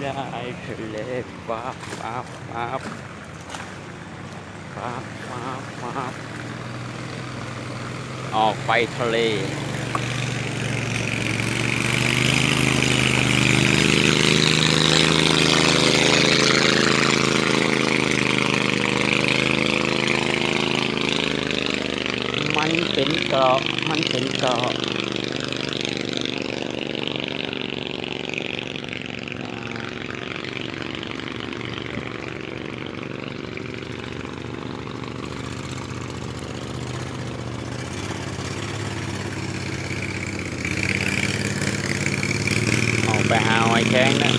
ชายทะเลฟ้าฟ้าฟ้าฟ้าฟ้าฟ้าออกไปทะเลมันเป็นเกาะมันเป็นเกาะออกไปหาหอยแครงนะ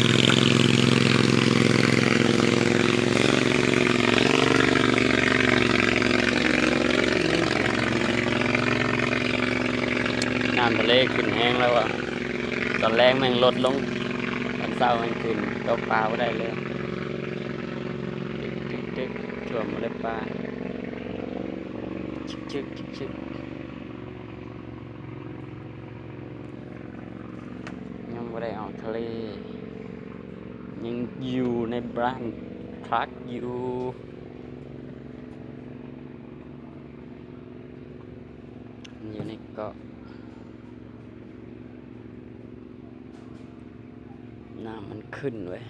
น้ำทะเลขึ้นแห้งแล้วอ่ะตอนแรกแม่งลดลงตอนเศร้าแม่งขึ้นตกปลาไม่ได้เลยตึกท่วมหมดเลยปลาชึกยังไม่ได้ออกทะเลยังอยู่ในบ้านพักอยู่ในเกาะน้ำมันขึ้นเว้ย